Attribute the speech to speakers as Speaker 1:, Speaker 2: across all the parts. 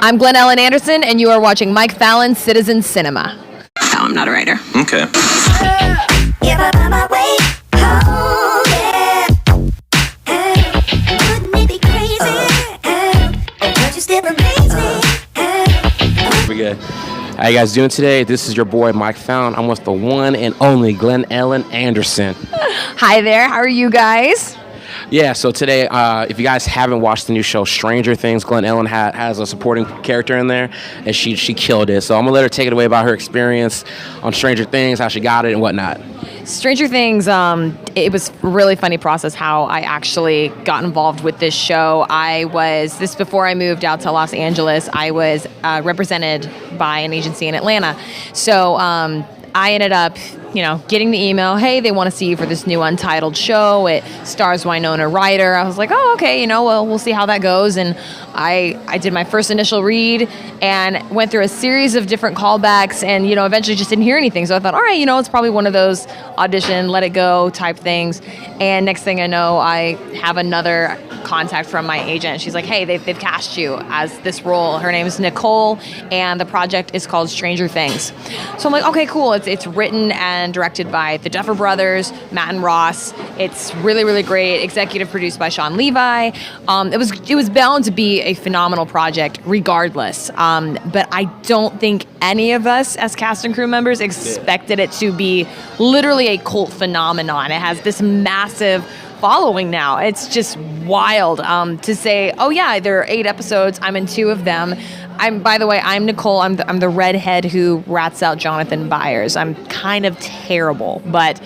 Speaker 1: I'm Glennellen Anderson, and you are watching Mike Fallon's Citizen Cinema.
Speaker 2: No, I'm not a writer.
Speaker 3: Okay.
Speaker 4: We good. How you guys doing today? This is your boy Mike Fallon. I'm with the one and only Glennellen Anderson.
Speaker 1: Hi there. How are you guys?
Speaker 4: Yeah, so today, if you guys haven't watched the new show Stranger Things, Glennellen has a supporting character in there, and she killed it. So I'm going to let her take it away about her experience on Stranger Things, how she got it, and whatnot.
Speaker 1: Stranger Things, it was a really funny process how I actually got involved with this show. Before I moved out to Los Angeles, I was represented by an agency in Atlanta. So I ended up, getting the email, hey, they want to see you for this new untitled show. It stars Winona Ryder. I was like, oh, okay, well, we'll see how that goes. And I did my first initial read and went through a series of different callbacks and, eventually just didn't hear anything. So I thought, all right, it's probably one of those audition, let it go type things. And next thing I know, I have another contact from my agent. She's like, hey, they've cast you as this role. Her name is Nicole, and the project is called Stranger Things. So I'm like, okay, cool. It's written and directed by the Duffer Brothers, Matt and Ross. It's really, really great. Executive produced by Sean Levi. It was bound to be a phenomenal project regardless. But I don't think any of us as cast and crew members expected it to be literally a cult phenomenon. It has this massive following now. It's just wild to say, oh yeah, there are 8 episodes. I'm in 2 of them. By the way, I'm Nicole. I'm the redhead who rats out Jonathan Byers. I'm kind of terrible, but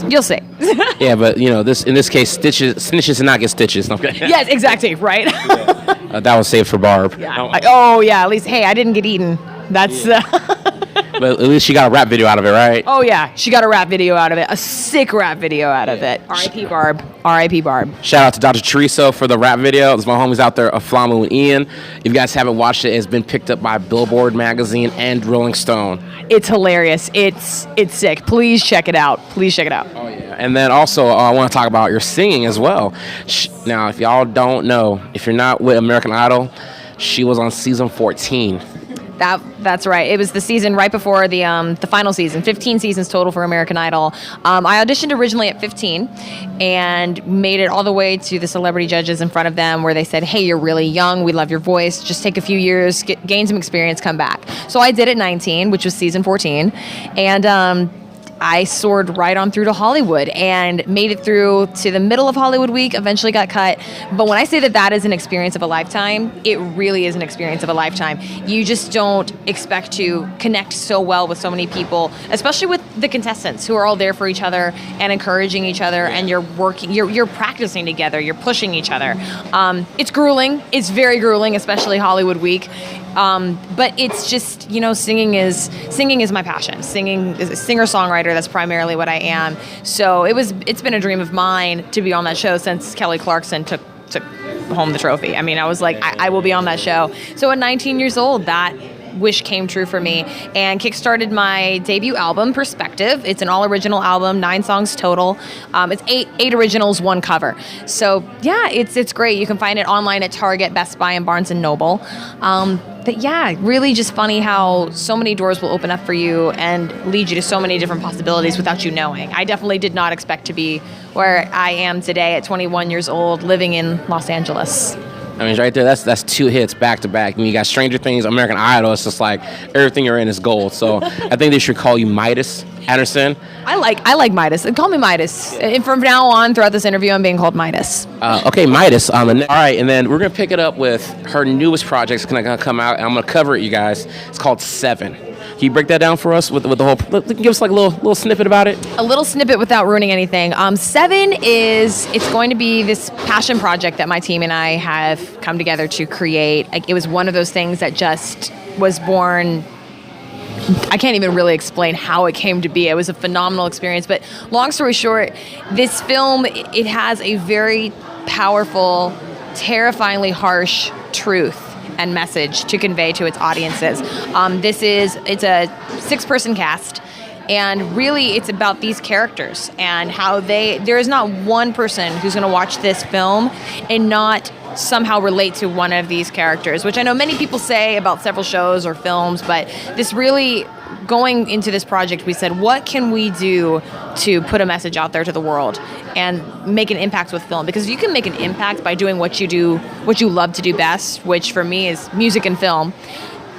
Speaker 1: you'll see.
Speaker 4: Yeah, but in this case, snitches and not get stitches. Okay.
Speaker 1: Yes, exactly. Right.
Speaker 4: That was saved for Barb.
Speaker 1: Yeah. Oh yeah. At least, hey, I didn't get eaten. That's.
Speaker 4: But at least she got a rap video out of it, right?
Speaker 1: Oh, yeah. She got a rap video out of it. A sick rap video out of it. R.I.P. Barb. R.I.P. Barb.
Speaker 4: Shout out to Dr. Chorizo for the rap video. There's my homies out there, Aflamu and Ian. If you guys haven't watched it, it's been picked up by Billboard Magazine and Rolling Stone.
Speaker 1: It's hilarious. It's sick. Please check it out. Oh,
Speaker 4: yeah. And then also, I want to talk about your singing as well. Now, if y'all don't know, if you're not with American Idol, she was on season 14.
Speaker 1: That's right. It was the season right before the final season. 15 seasons total for American Idol. I auditioned originally at 15 and made it all the way to the celebrity judges in front of them where they said, hey, you're really young. We love your voice. Just take a few years, gain some experience, come back. So I did at 19, which was season 14. And I soared right on through to Hollywood and made it through to the middle of Hollywood Week, eventually got cut. But when I say that is an experience of a lifetime, it really is an experience of a lifetime. You just don't expect to connect so well with so many people, especially with the contestants who are all there for each other and encouraging each other, and you're practicing together, you're pushing each other. It's grueling. It's very grueling, especially Hollywood Week. But it's just, singing is my passion. Singing is a singer-songwriter. That's primarily what I am. So it's been a dream of mine to be on that show since Kelly Clarkson took home the trophy. I mean, I was like, I will be on that show. So at 19 years old, that wish came true for me and kickstarted my debut album, Perspective. It's an all-original album, 9 songs total. It's 8 originals, 1 cover. So yeah, it's great. You can find it online at Target, Best Buy, and Barnes & Noble. But yeah, really just funny how so many doors will open up for you and lead you to so many different possibilities without you knowing. I definitely did not expect to be where I am today at 21 years old, living in Los Angeles.
Speaker 4: I mean, right there, that's 2 hits back to back. I mean, you got Stranger Things, American Idol. It's just like everything you're in is gold. So I think they should call you Midas Anderson.
Speaker 1: I like Midas. Call me Midas. And from now on, throughout this interview, I'm being called Midas.
Speaker 4: Okay, Midas. All right, and then we're gonna pick it up with her newest project. It's gonna come out, and I'm gonna cover it, you guys. It's called 7. Can you break that down for us with the whole? Give us like a little snippet about it.
Speaker 1: A little snippet without ruining anything. 7 it's going to be this passion project that my team and I have come together to create. It was one of those things that just was born. I can't even really explain how it came to be. It was a phenomenal experience. But long story short, this film, it has a very powerful, terrifyingly harsh truth and message to convey to its audiences. It's a 6-person cast, and really it's about these characters and how there is not one person who's going to watch this film and not somehow relate to one of these characters, which I know many people say about several shows or films, but this really, going into this project, we said, what can we do to put a message out there to the world and make an impact with film? Because you can make an impact by doing what you love to do best, which for me is music and film,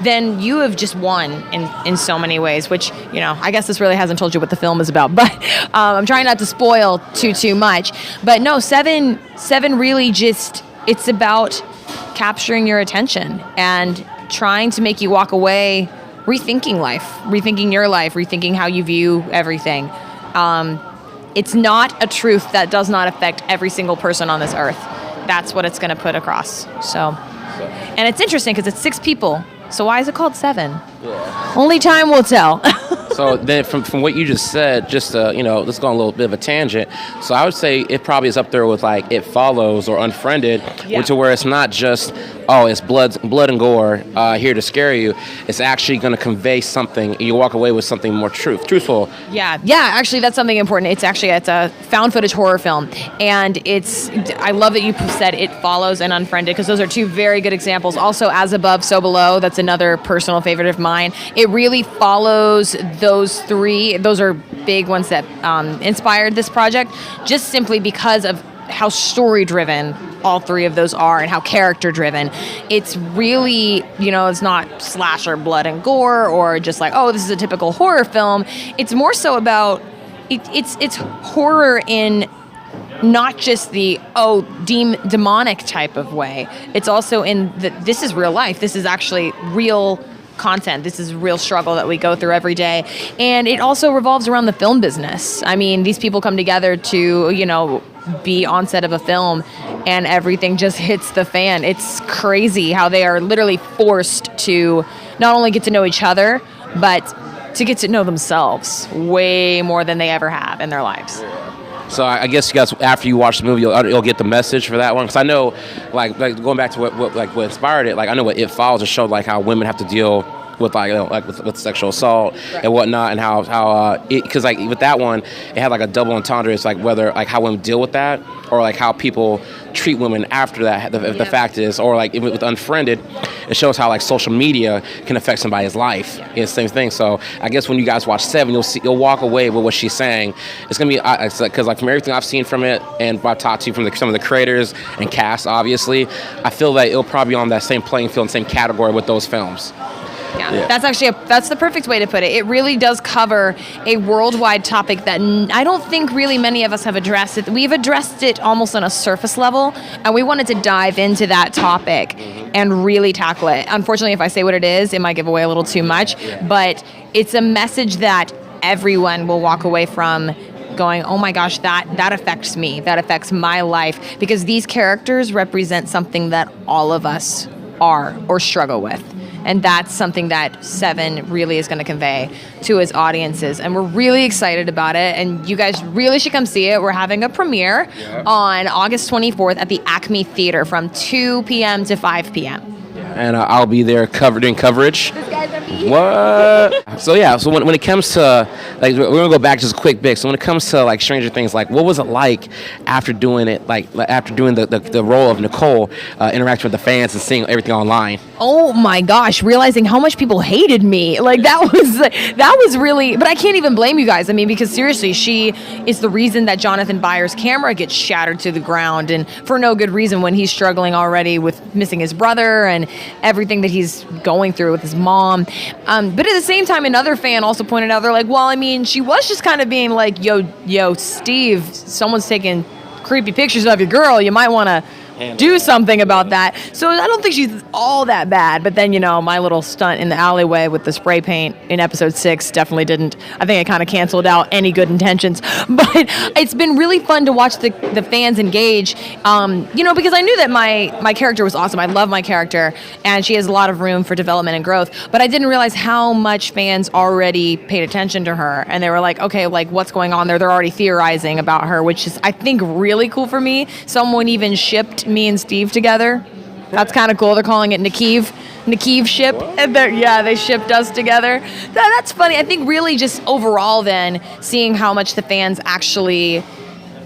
Speaker 1: then you have just won in so many ways, which, I guess this really hasn't told you what the film is about, but I'm trying not to spoil too much. But no, Seven really just, it's about capturing your attention and trying to make you walk away rethinking life, rethinking your life, rethinking how you view everything. It's not a truth that does not affect every single person on this earth. That's what it's going to put across. So, and it's interesting because it's 6 people. So why is it called 7? Yeah. Only time will tell.
Speaker 4: So then from what you just said, just, let's go on a little bit of a tangent. So I would say it probably is up there with like It Follows or Unfriended, to where it's not just, it's blood and gore here to scare you. It's actually going to convey something. You walk away with something more truthful.
Speaker 1: Yeah, actually that's something important. It's a found footage horror film. And I love that you said It Follows and Unfriended, because those are 2 very good examples. Also As Above, So Below, that's another personal favorite of mine. It really follows those 3. Those are big ones that inspired this project, just simply because of how story-driven all 3 of those are and how character-driven. It's really, it's not slasher blood and gore or just like, this is a typical horror film. It's more so about, it's horror in not just the, demonic type of way. It's also in this is real life. This is actually real content. This is real struggle that we go through every day. And it also revolves around the film business. I mean, these people come together to, be on set of a film and everything just hits the fan. It's crazy how they are literally forced to not only get to know each other, but to get to know themselves way more than they ever have in their lives.
Speaker 4: So I guess you guys, after you watch the movie, you'll get the message for that one. Because I know, like going back to what inspired it, like I know what It Follows, it showed like how women have to deal with with sexual assault and whatnot, and how because like with that one, it had like a double entendre. It's like whether like how women deal with that, or like how people treat women after that. The fact is, or like with Unfriended, it shows how like social media can affect somebody's life. Yeah. It's the same thing. So I guess when you guys watch 7, you'll walk away with what she's saying. It's gonna be because like from everything I've seen from it, and I've talked to from some of the creators and cast, obviously, I feel that it'll probably be on that same playing field and same category with those films.
Speaker 1: Yeah. That's actually that's the perfect way to put it. It really does cover a worldwide topic that I don't think really many of us have addressed it. We've addressed it almost on a surface level, and we wanted to dive into that topic and really tackle it. Unfortunately, if I say what it is, it might give away a little too much, but it's a message that everyone will walk away from going, oh my gosh, that affects me. That affects my life, because these characters represent something that all of us are or struggle with. And that's something that 7 really is going to convey to its audiences. And we're really excited about it. And you guys really should come see it. We're having a premiere on August 24th at the Acme Theater from 2 p.m. to 5 p.m.
Speaker 4: And I'll be there doing coverage.
Speaker 1: This guy's gonna be
Speaker 4: What? So when it comes to, like, we're gonna go back just a quick bit. So when it comes to like Stranger Things, like what was it like after doing it, like after doing the role of Nicole, interacting with the fans and seeing everything online?
Speaker 1: Oh my gosh, realizing how much people hated me. Like that was really, but I can't even blame you guys. I mean, because seriously, she is the reason that Jonathan Byers' camera gets shattered to the ground, and for no good reason, when he's struggling already with missing his brother and everything that he's going through with his mom. But at the same time, another fan also pointed out, they're like, well, I mean, she was just kind of being like, yo, Steve, someone's taking creepy pictures of your girl. You might want to do something about that. So I don't think she's all that bad. But then, my little stunt in the alleyway with the spray paint in episode 6 definitely didn't. I think it kind of canceled out any good intentions. But it's been really fun to watch the fans engage, because I knew that my character was awesome. I love my character, and she has a lot of room for development and growth. But I didn't realize how much fans already paid attention to her. And they were like, okay, like what's going on there? They're already theorizing about her, which is, I think, really cool for me. Someone even shipped me and Steve together. That's kind of cool. They're calling it Nikiv ship. And they shipped us together. That's funny. I think really just overall then, seeing how much the fans actually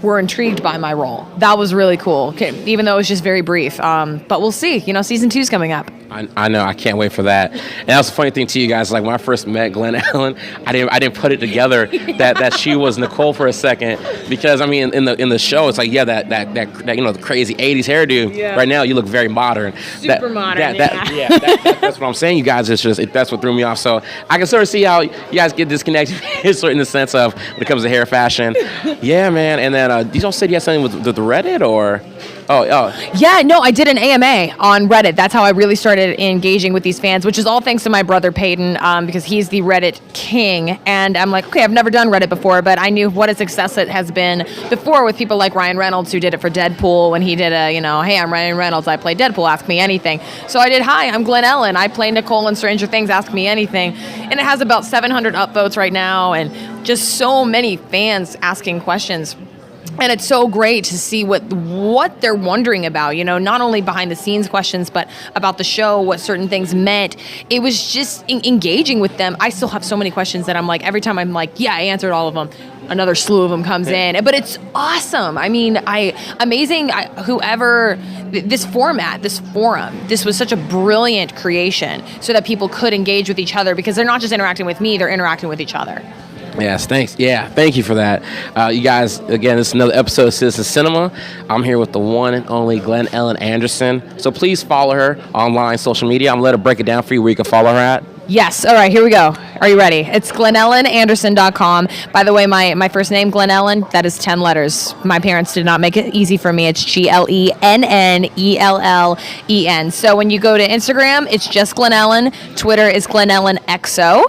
Speaker 1: were intrigued by my role. That was really cool, okay, even though it was just very brief. But we'll see. Season 2's coming up.
Speaker 4: I know. I can't wait for that. And that's the funny thing to you guys. Like when I first met Glennellen, I didn't put it together that she was Nicole for a second, because I mean in the show it's like that the crazy '80s hairdo. Yeah. Right now you look very modern.
Speaker 1: Super modern.
Speaker 4: That's what I'm saying. You guys, that's what threw me off. So I can sort of see how you guys get disconnected in the sense of when it comes to hair fashion. Yeah, man. And then you all said you had something with the Reddit or. Oh.
Speaker 1: Yeah, no, I did an AMA on Reddit. That's how I really started engaging with these fans, which is all thanks to my brother Peyton, because he's the Reddit king. And I'm like, okay, I've never done Reddit before, but I knew what a success it has been before with people like Ryan Reynolds, who did it for Deadpool when he did hey, I'm Ryan Reynolds, I play Deadpool, ask me anything. So I did, hi, I'm Glennellen, I play Nicole in Stranger Things, ask me anything. And it has about 700 upvotes right now, and just so many fans asking questions. And it's so great to see what they're wondering about, not only behind the scenes questions, but about the show, what certain things meant. It was just engaging with them. I still have so many questions that I'm like, every time I'm like, yeah, I answered all of them. Another slew of them comes in, but it's awesome. I mean, this format, this forum, this was such a brilliant creation so that people could engage with each other, because they're not just interacting with me, they're interacting with each other.
Speaker 4: Yes, thanks. Yeah, thank you for that. You guys, again, this is another episode of Citizen Cinema. I'm here with the one and only Glennellen Anderson. So please follow her online, social media. I'm going to let her break it down for you where you can follow her at.
Speaker 1: Yes. All right, here we go. Are you ready? It's GlennellenAnderson.com. By the way, my first name, Glennellen, that is 10 letters. My parents did not make it easy for me. It's GLENNELLEN. So when you go to Instagram, it's just Glennellen. Twitter is GlennellenXO.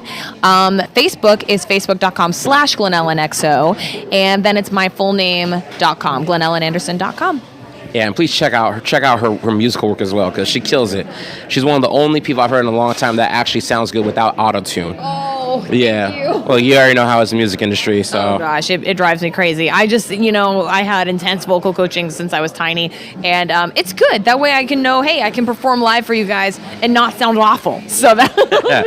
Speaker 1: Facebook is facebook.com/GlennellenXO. And then it's myfullname.com, GlennellenAnderson.com.
Speaker 4: Yeah, and please check out her musical work as well, because she kills it. She's one of the only people I've heard in a long time that actually sounds good without auto-tune.
Speaker 1: Oh,
Speaker 4: yeah.
Speaker 1: Thank you.
Speaker 4: Well, you already know how it's the music industry, so.
Speaker 1: Oh gosh, it drives me crazy. I just, I had intense vocal coaching since I was tiny, and it's good. That way I can know, hey, I can perform live for you guys and not sound awful. So that.
Speaker 4: Yeah.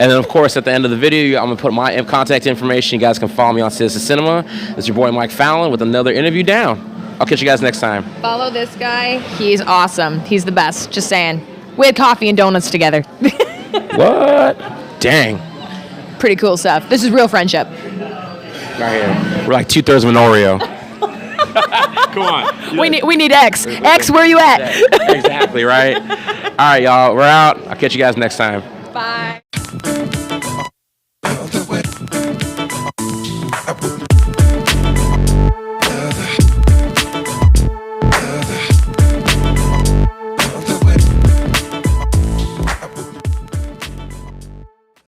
Speaker 4: And then of course at the end of the video, I'm gonna put my contact information. You guys can follow me on Citizen Cinema. It's your boy Mike Fallon with another interview down. I'll catch you guys next time.
Speaker 1: Follow this guy. He's awesome. He's the best. Just saying. We had coffee and donuts together.
Speaker 4: What? Dang.
Speaker 1: Pretty cool stuff. This is real friendship.
Speaker 4: Right here. We're like 2/3 of an Oreo. Come on.
Speaker 1: We need X. X, where you at?
Speaker 4: Exactly, right? All right, y'all. We're out. I'll catch you guys next time.
Speaker 1: Bye.